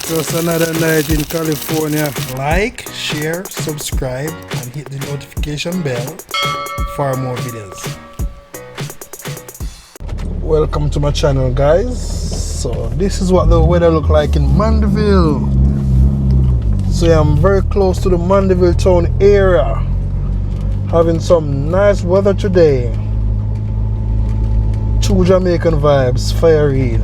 Just another night in California. Like, share, subscribe, and hit the notification bell for more videos. Welcome to my channel, guys. So this is what the weather look like in Mandeville. So yeah, I'm very close to the Mandeville town area. Having some nice weather today. True Jamaican vibes, fire Reid.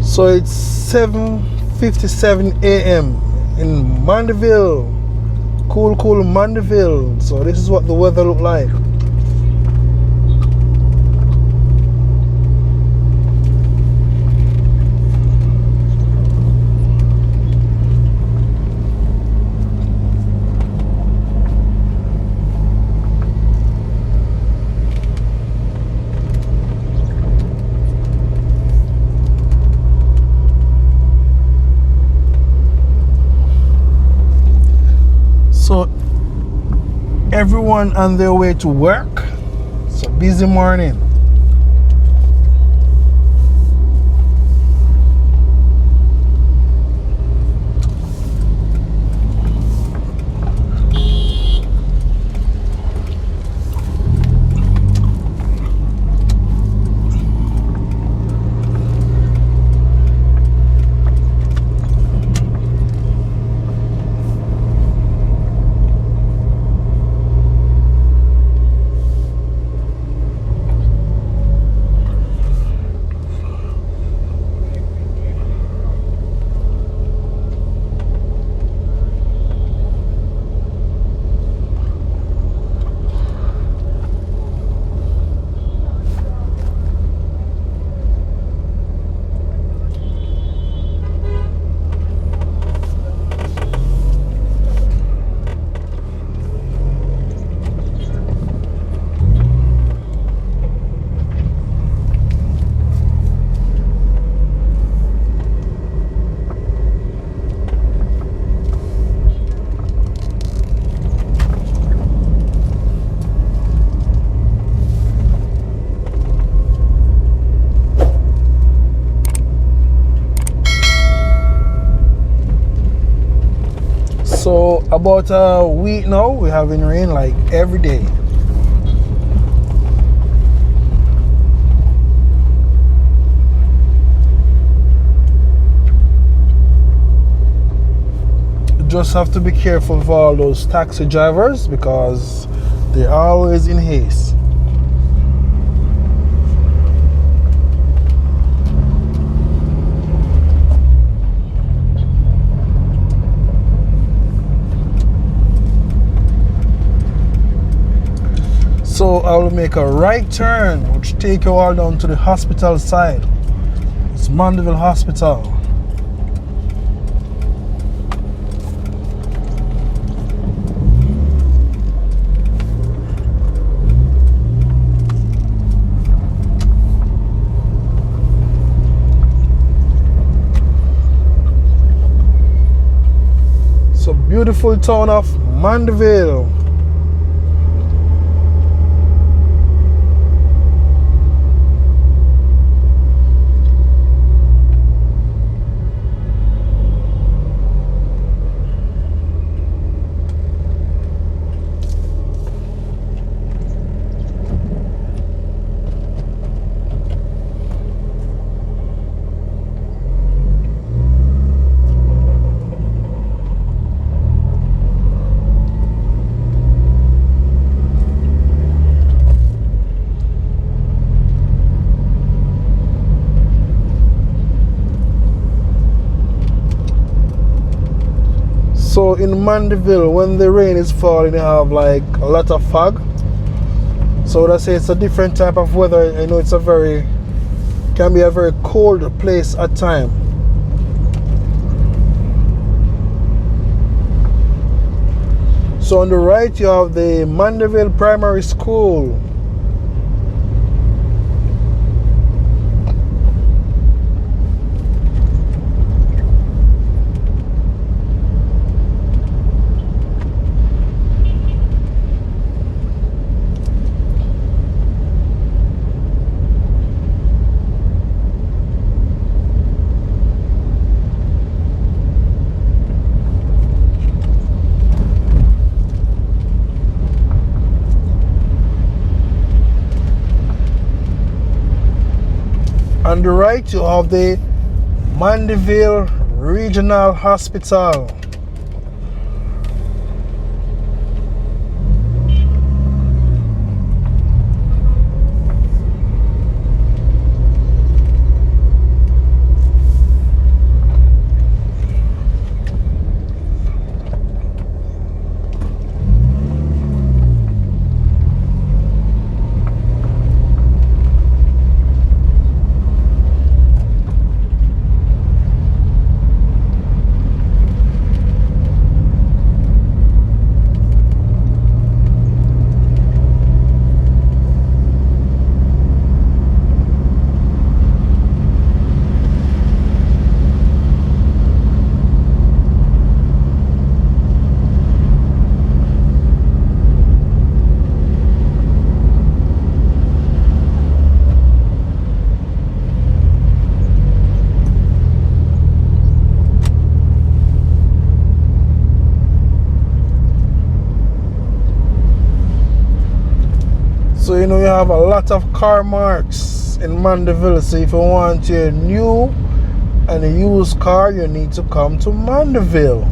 So it's 7:57 a.m. in Mandeville. Cool Mandeville. So this is what the weather look like. So everyone on their way to work. So busy morning. So about a week now, we're having rain like every day. You just have to be careful for all those taxi drivers because they're always in haste. So I will make a right turn, which take you all down to the hospital side. It's Mandeville Hospital. So beautiful town of Mandeville. So in Mandeville, when the rain is falling, they have like a lot of fog. So I say it's a different type of weather. I know it's can be a very cold place at times. So on the right you have the Mandeville Primary School. On the right, you have the Mandeville Regional Hospital. So you know you have a lot of car marks in Mandeville. So if you want your new and a used car, you need to come to Mandeville.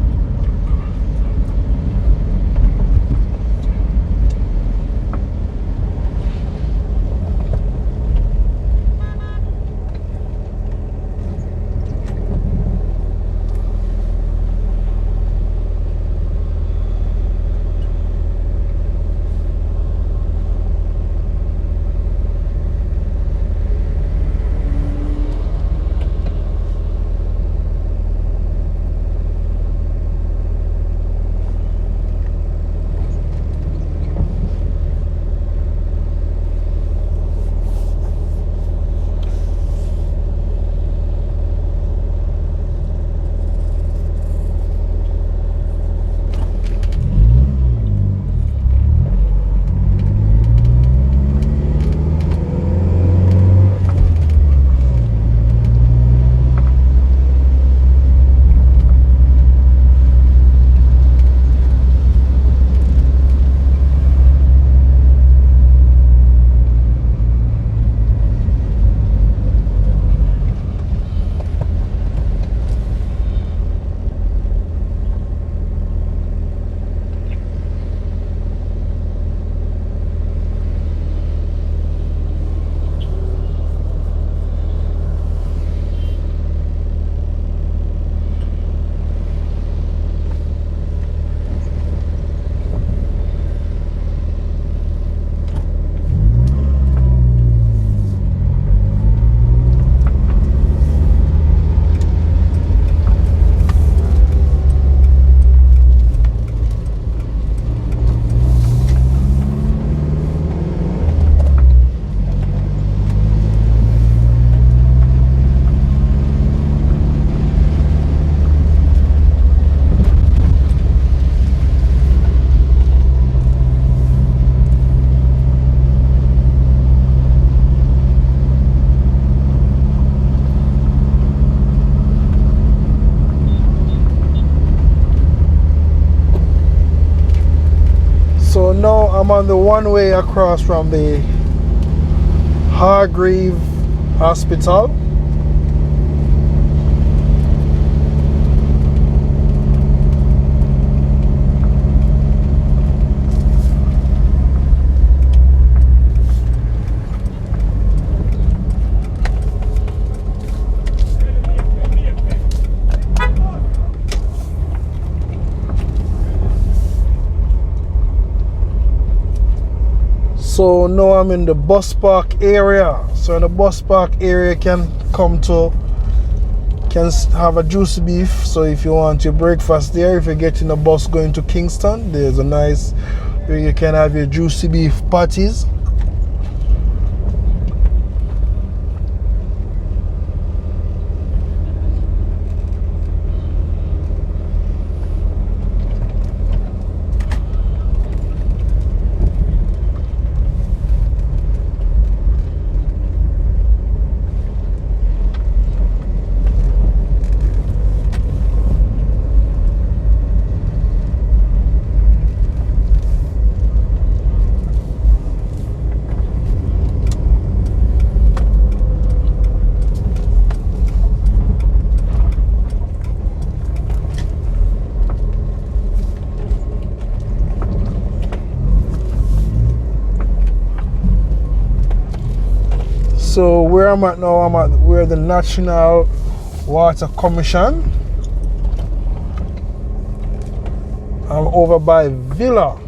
So now I'm on the one way across from the Hargreave Hospital. So now I'm in the bus park area. So in the bus park area, you can have a juicy beef. So if you want your breakfast there, if you're getting a bus going to Kingston, there's a nice where you can have your juicy beef patties. So where I'm at now, I'm at where the National Water Commission. I'm over by Villa.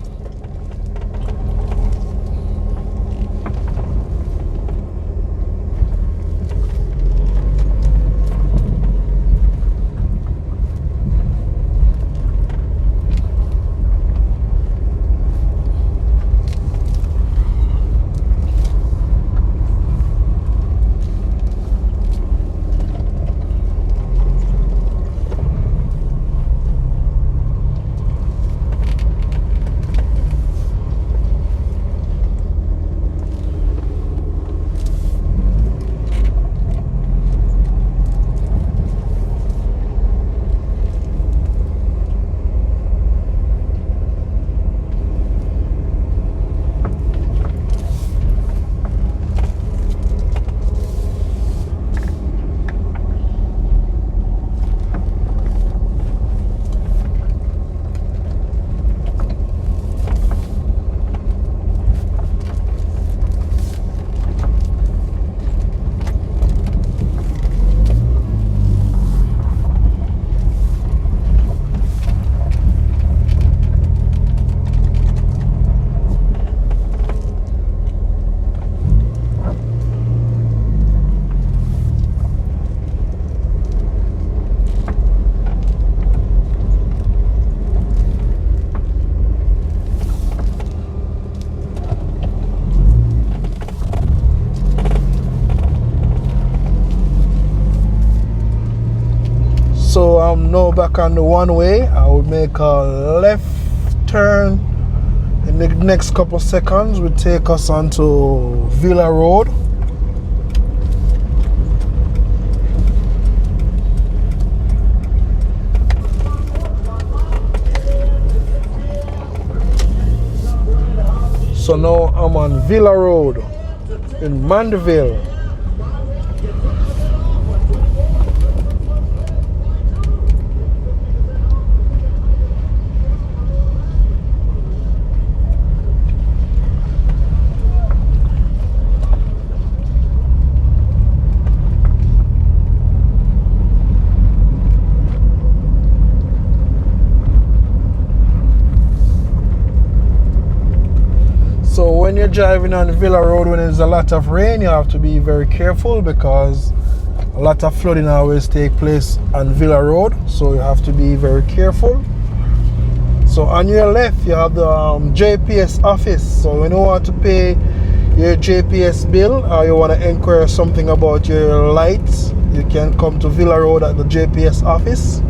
So I'm now back on the one way. I will make a left turn in the next couple seconds. Will take us onto Villa Road. So now I'm on Villa Road in Mandeville. So when you're driving on Villa Road when there's a lot of rain, you have to be very careful because a lot of flooding always take place on Villa Road. So you have to be very careful. So on your left you have the Jps Office. So when you want to pay your JPS bill or you want to inquire something about your lights, you can come to Villa Road at the Jps Office.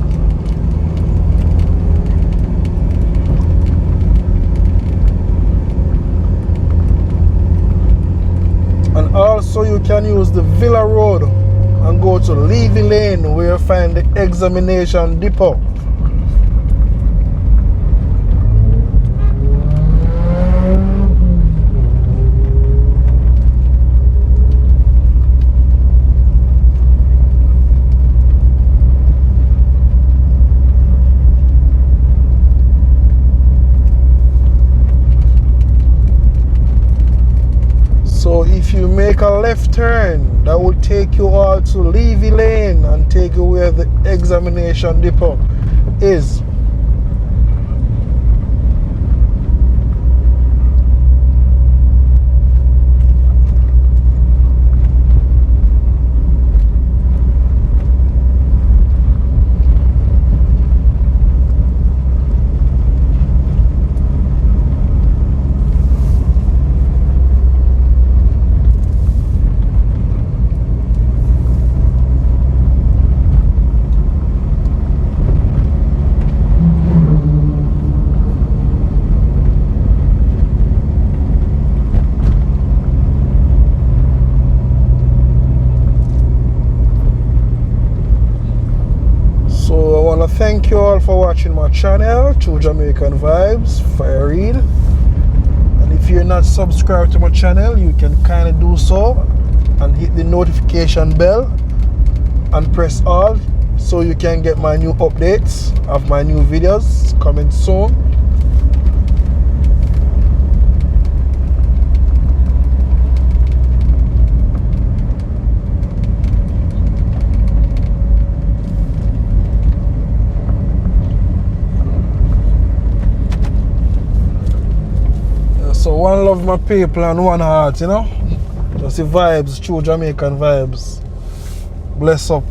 And also you can use the Villa Road and go to Levy Lane where you find the examination depot. So if you make a left turn, that will take you all to Levy Lane and take you where the examination depot is. Thank you all for watching my channel, True Jamaican Vibes, for Reid. And if you're not subscribed to my channel, you can kind of do so and hit the notification bell and press all so you can get my new updates of my new videos coming soon. So one love my people and one heart, you know? Just the vibes, true Jamaican vibes. Bless up.